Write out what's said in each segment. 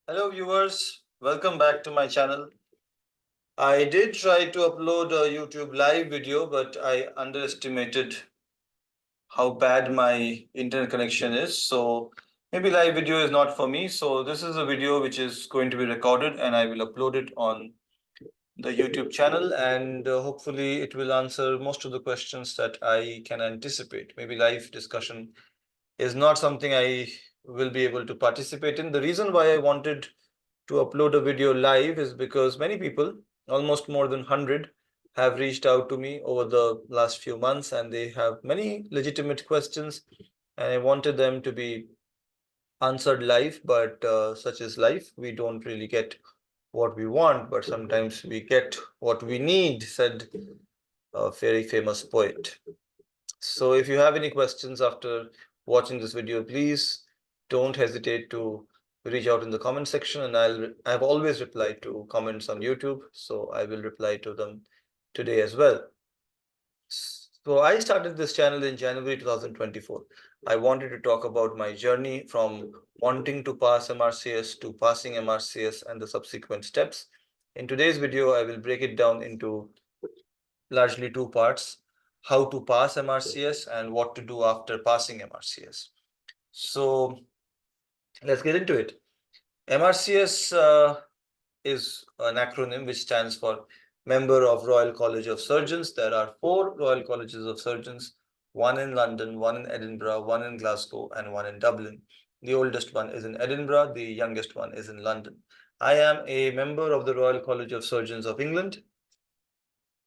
Hello viewers, welcome back to my channel. I did try to upload a YouTube live video, but I underestimated how bad my internet connection is. So maybe live video is not for me. So this is a video which is going to be recorded and I will upload it on the YouTube channel, and hopefully it will answer most of the questions that I can anticipate. Maybe live discussion is not something I will be able to participate in. The reason why I wanted to upload a video live is because many people, almost more than 100, have reached out to me over the last few months and they have many legitimate questions and I wanted them to be answered live, but such is life. We don't really get what we want, but sometimes we get what we need, said a very famous poet. So if you have any questions after watching this video, please don't hesitate to reach out in the comment section, and I've always replied to comments on YouTube, so I will reply to them today as well. So I started this channel in January 2024. I wanted to talk about my journey from wanting to pass MRCS to passing MRCS and the subsequent steps. In today's video, I will break it down into largely two parts: how to pass MRCS and what to do after passing MRCS. So let's get into it. MRCS is an acronym which stands for Member of Royal College of Surgeons. There are 4 Royal Colleges of Surgeons, one in London, one in Edinburgh, one in Glasgow, and one in Dublin. The oldest one is in Edinburgh, the youngest one is in London. I am a member of the Royal College of Surgeons of England.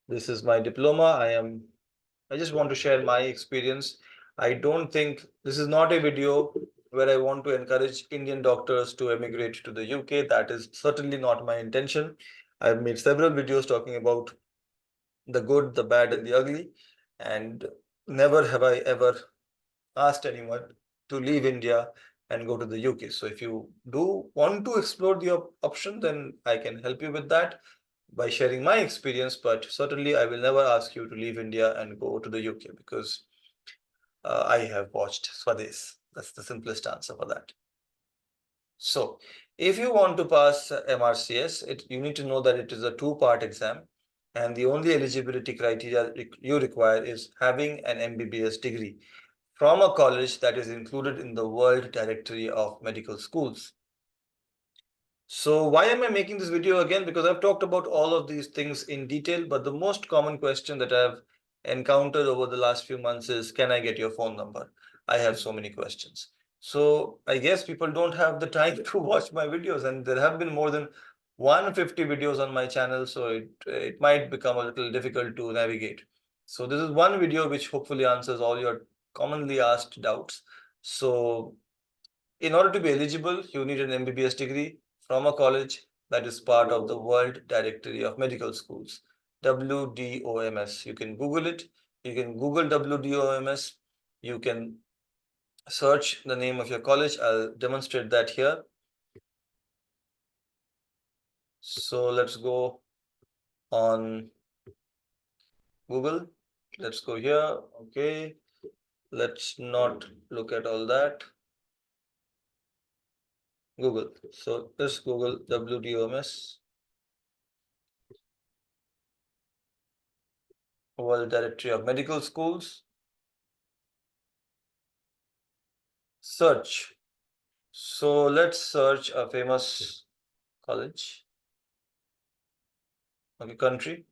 This is my diploma. I just want to share my experience. I don't think this is not a video where I want to encourage Indian doctors to emigrate to the UK. That is certainly not my intention. I've made several videos talking about the good, the bad, and the ugly, and never have I ever asked anyone to leave India and go to the UK. So if you do want to explore the option, then I can help you with that by sharing my experience, but certainly I will never ask you to leave India and go to the UK because I have watched Swades. That's the simplest answer for that. So if you want to pass MRCS, you need to know that it is a 2-part exam, and the only eligibility criteria you require is having an MBBS degree from a college that is included in the World Directory of Medical Schools. So why am I making this video again? Because I've talked about all of these things in detail, but the most common question that I've encountered over the last few months is, can I get your phone number? I have so many questions. So I guess people don't have the time to watch my videos, and there have been more than 150 videos on my channel, so it might become a little difficult to navigate. So this is one video which hopefully answers all your commonly asked doubts. So in order to be eligible, you need an MBBS degree from a college that is part of the World Directory of Medical Schools, WDOMS. You can Google it. You can Google WDOMS. You can search the name of your college. I'll demonstrate that here. So let's go on Google. Let's go here. Okay. Let's not look at all that. Google. So let's Google WDOMS. World Directory of Medical Schools. Search. So let's search a famous college. Okay, country.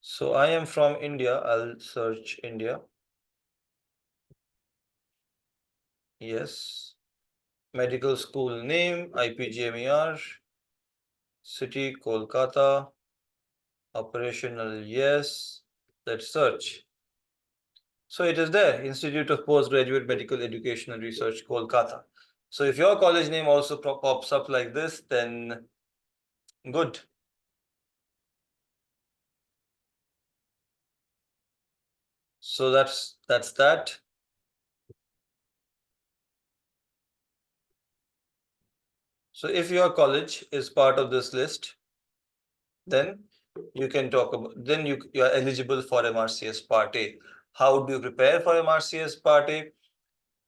So I am from India. I'll search India. Yes. Medical school name, IPGMER. City, Kolkata. Operational, yes. Let's search. So it is there, Institute of Postgraduate Medical Education and Research, Kolkata. So if your college name also pops up like this, then good. So that's that. So if your college is part of this list, then you can talk about, then you are eligible for MRCS Part A. How do you prepare for MRCS Part A?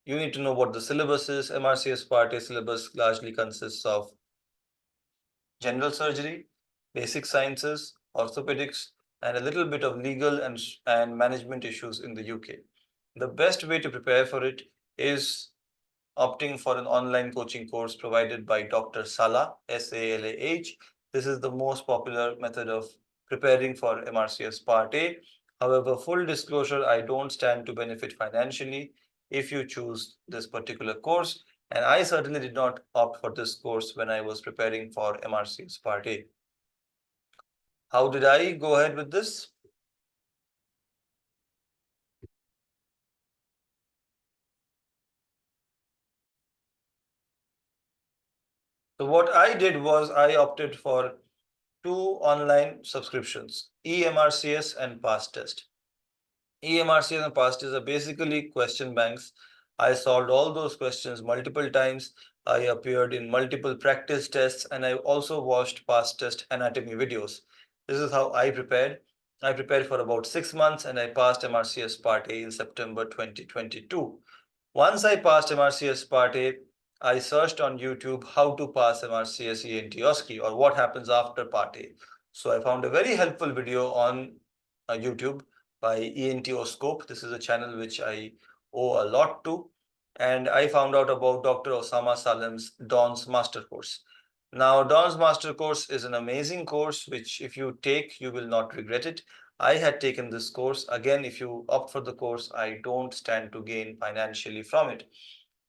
You need to know what the syllabus is. MRCS Part A syllabus largely consists of general surgery, basic sciences, orthopedics, and a little bit of legal and management issues in the UK. The best way to prepare for it is opting for an online coaching course provided by Dr. Salah, Salah. This is the most popular method of preparing for MRCS Part A. However, full disclosure, I don't stand to benefit financially if you choose this particular course. And I certainly did not opt for this course when I was preparing for MRCS Part A. How did I go ahead with this? So what I did was I opted for two online subscriptions, eMRCS and Past Test. eMRCS and Past Test are basically question banks. I solved all those questions multiple times. I appeared in multiple practice tests, and I also watched past test anatomy videos. This is how I prepared. I prepared for about 6 months, and I passed MRCS Part A in September 2022. Once I passed MRCS Part A, I searched on YouTube how to pass MRCS ENT OSCE, or what happens after Part A. So I found a very helpful video on YouTube by ENT OSCE. This is a channel which I owe a lot to. And I found out about Dr. Osama Salim's Dawn's Master Course. Now, Dawn's Master Course is an amazing course, which if you take, you will not regret it. I had taken this course. Again, if you opt for the course, I don't stand to gain financially from it.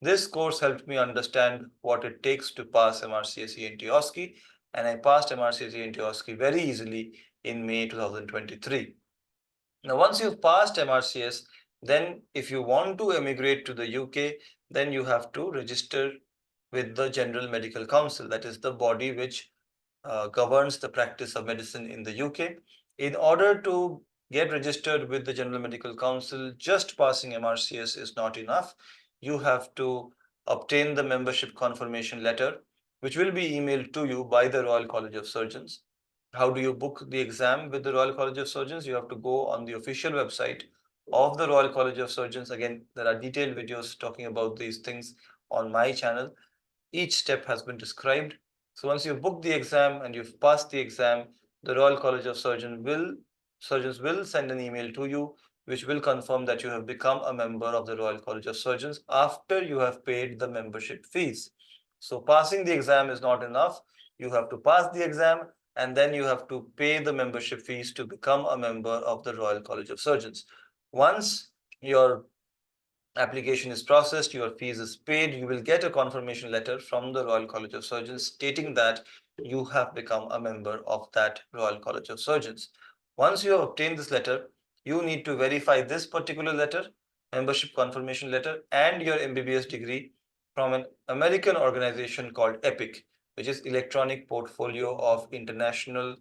This course helped me understand what it takes to pass MRCS ENT OSCE, and I passed MRCS ENT OSCE very easily in May 2023. Now, once you've passed MRCS, then if you want to emigrate to the UK, then you have to register with the General Medical Council. That is the body which governs the practice of medicine in the UK. In order to get registered with the General Medical Council, just passing MRCS is not enough. You have to obtain the membership confirmation letter, which will be emailed to you by the Royal College of Surgeons. How do you book the exam with the Royal College of Surgeons? You have to go on the official website of the Royal College of Surgeons. Again, there are detailed videos talking about these things on my channel. Each step has been described. So once you've booked the exam and you've passed the exam, the Royal College of Surgeons will send an email to you, which will confirm that you have become a member of the Royal College of Surgeons after you have paid the membership fees. So passing the exam is not enough. You have to pass the exam, and then you have to pay the membership fees to become a member of the Royal College of Surgeons. Once your application is processed, your fees is paid, you will get a confirmation letter from the Royal College of Surgeons stating that you have become a member of that Royal College of Surgeons. Once you have obtained this letter, you need to verify this particular letter, membership confirmation letter, and your MBBS degree from an American organization called EPIC, which is Electronic Portfolio of International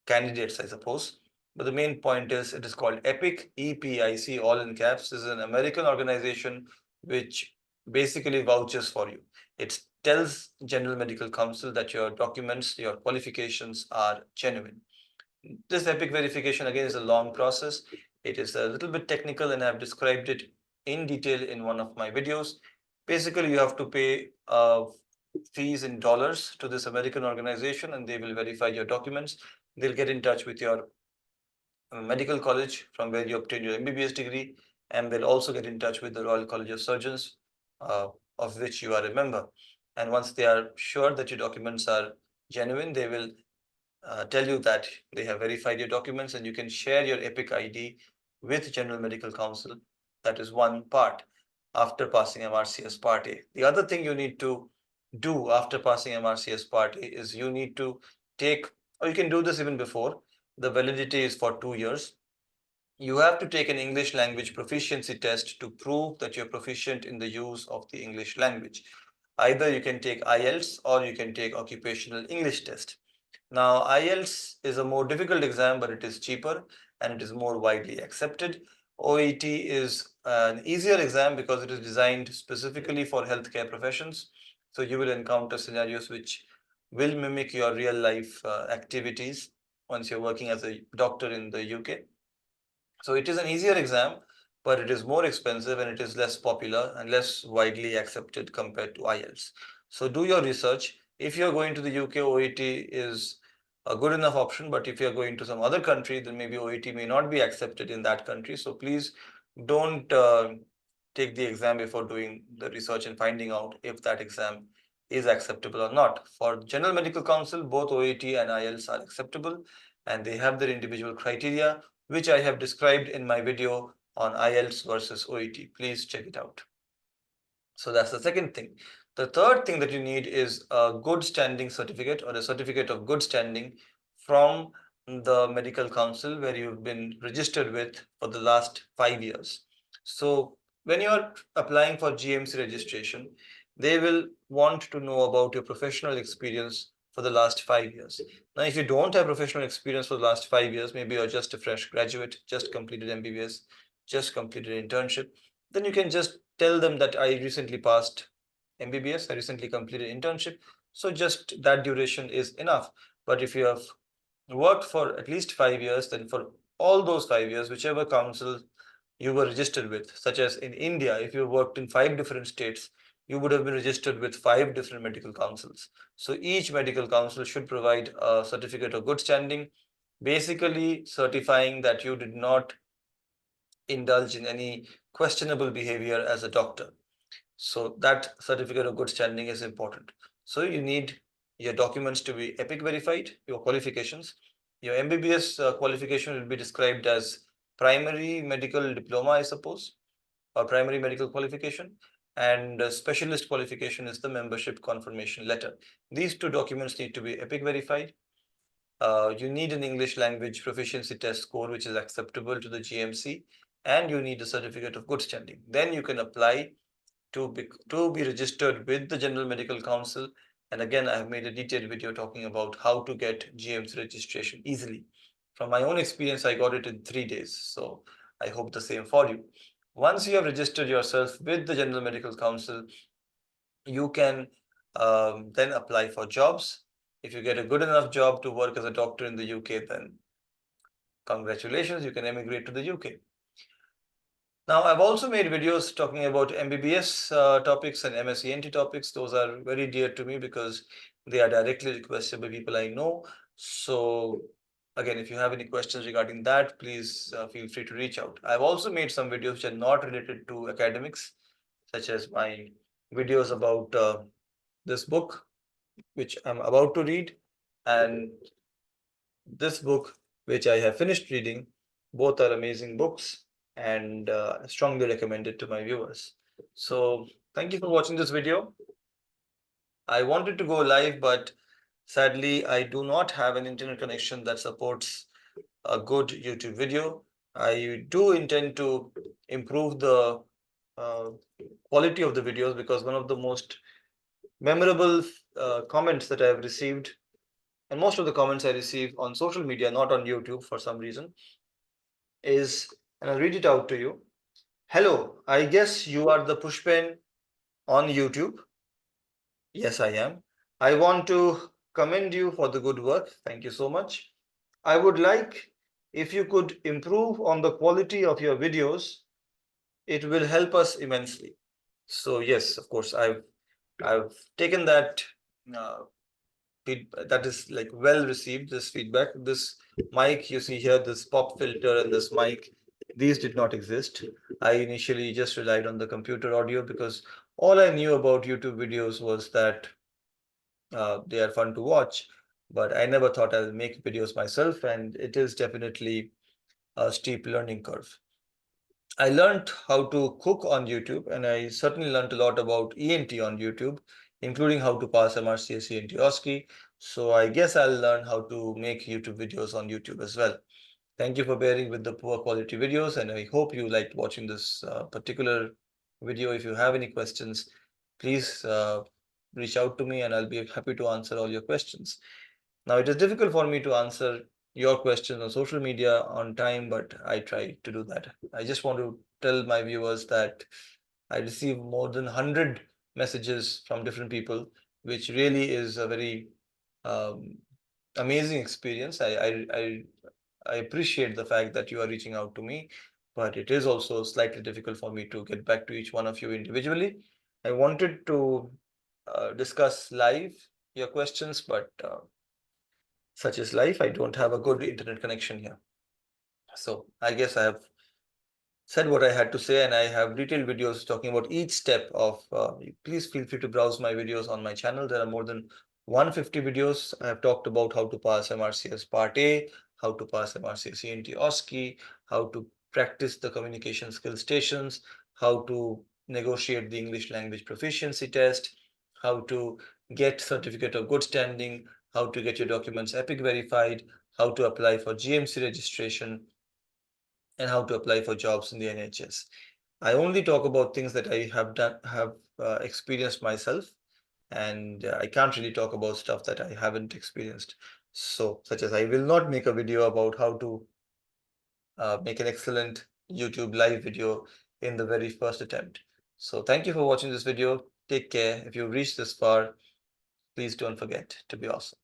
candidates, I suppose. But the main point is it is called EPIC, EPIC, all in caps. This is an American organization which basically vouches for you. It tells General Medical Council that your documents, your qualifications are genuine. This EPIC verification, again, is a long process. It is a little bit technical, and I've described it in detail in one of my videos. Basically, you have to pay fees in dollars to this American organization, and they will verify your documents. They'll get in touch with your medical college from where you obtained your MBBS degree, and they'll also get in touch with the Royal College of Surgeons, of which you are a member. And once they are sure that your documents are genuine, they will tell you that they have verified your documents, and you can share your EPIC ID with General Medical Council. That is one part after passing MRCS Part A. The other thing you need to do after passing MRCS Part A is you need to take, or you can do this even before, the validity is for 2 years. You have to take an English language proficiency test to prove that you're proficient in the use of the English language. Either you can take IELTS or you can take occupational English test. Now, IELTS is a more difficult exam, but it is cheaper and it is more widely accepted. OET is an easier exam because it is designed specifically for healthcare professions. So you will encounter scenarios which will mimic your real life activities once you're working as a doctor in the UK. So it is an easier exam, but it is more expensive and it is less popular and less widely accepted compared to IELTS. So do your research. If you're going to the UK, OET is a good enough option, but if you're going to some other country, then maybe OET may not be accepted in that country. So please don't take the exam before doing the research and finding out if that exam is acceptable or not. For General Medical Council, both OET and IELTS are acceptable, and they have their individual criteria, which I have described in my video on IELTS versus OET. Please check it out. So that's the second thing. The third thing that you need is a good standing certificate or a certificate of good standing from the medical council where you've been registered with for the last 5 years. So when you're applying for GMC registration, they will want to know about your professional experience for the last 5 years. Now, if you don't have professional experience for the last 5 years, maybe you're just a fresh graduate, just completed MBBS, just completed internship, then you can just tell them that I recently passed MBBS, I recently completed internship. So just that duration is enough. But if you have worked for at least 5 years, then for all those 5 years, whichever council you were registered with, such as in India, if you worked in 5 different states, you would have been registered with 5 different medical councils. So each medical council should provide a certificate of good standing, basically certifying that you did not indulge in any questionable behavior as a doctor. So that certificate of good standing is important. So you need your documents to be EPIC verified, your qualifications. Your MBBS qualification will be described as primary medical diploma, I suppose, or primary medical qualification. And specialist qualification is the membership confirmation letter. These two documents need to be EPIC verified. You need an English language proficiency test score, which is acceptable to the GMC, and you need a certificate of good standing. Then you can apply to be registered with the General Medical Council. And again, I have made a detailed video talking about how to get GMC registration easily. From my own experience, I got it in 3 days. So I hope the same for you. Once you have registered yourself with the General Medical Council, you can then apply for jobs. If you get a good enough job to work as a doctor in the UK, then congratulations, you can emigrate to the UK. Now, I've also made videos talking about MBBS topics and MSc ENT topics. Those are very dear to me because they are directly requested by people I know. So again, if you have any questions regarding that, please feel free to reach out. I've also made some videos which are not related to academics, such as my videos about this book, which I'm about to read, and this book, which I have finished reading. Both are amazing books and strongly recommended to my viewers. So thank you for watching this video. I wanted to go live, but sadly, I do not have an internet connection that supports a good YouTube video. I do intend to improve the uh, quality of the videos because one of the most memorable comments that I have received, and most of the comments I receive on social media, not on YouTube for some reason, is, and I'll read it out to you. Hello, I guess you are the Puspen on YouTube. Yes, I am. I want to commend you for the good work. Thank you so much. I would like if you could improve on the quality of your videos. It will help us immensely. So yes, of course, I've taken that that is like well received, this feedback. This mic you see here, this pop filter and this mic, these did not exist. I initially just relied on the computer audio because all I knew about YouTube videos was that they are fun to watch, but I never thought I'll make videos myself, and it is definitely a steep learning curve. I learned how to cook on YouTube, and I certainly learned a lot about ENT on YouTube, including how to pass MRCS ENT OSCE. So I guess I'll learn how to make YouTube videos on YouTube as well. Thank you for bearing with the poor quality videos, and I hope you liked watching this particular video. If you have any questions, please reach out to me and I'll be happy to answer all your questions. Now, it is difficult for me to answer your questions on social media on time, but I try to do that. I just want to tell my viewers that I receive more than 100 messages from different people, which really is a very amazing experience. I appreciate the fact that you are reaching out to me but it is also slightly difficult for me to get back to each one of you individually. I wanted to discuss live your questions, but such is life. I don't have a good internet connection here. So I guess I have said what I had to say, and I have detailed videos talking about each step of, please feel free to browse my videos on my channel. There are more than 150 videos. I have talked about how to pass MRCS Part A, how to pass MRCS ENT OSCE, how to practice the communication skill stations, how to negotiate the English language proficiency test, how to get certificate of good standing, how to get your documents EPIC verified, how to apply for GMC registration, and how to apply for jobs in the NHS. I only talk about things that I have experienced myself, and I can't really talk about stuff that I haven't experienced. So, such as I will not make a video about how to make an excellent YouTube live video in the very first attempt. So, thank you for watching this video. Take care. If you've reached this far, please don't forget to be awesome.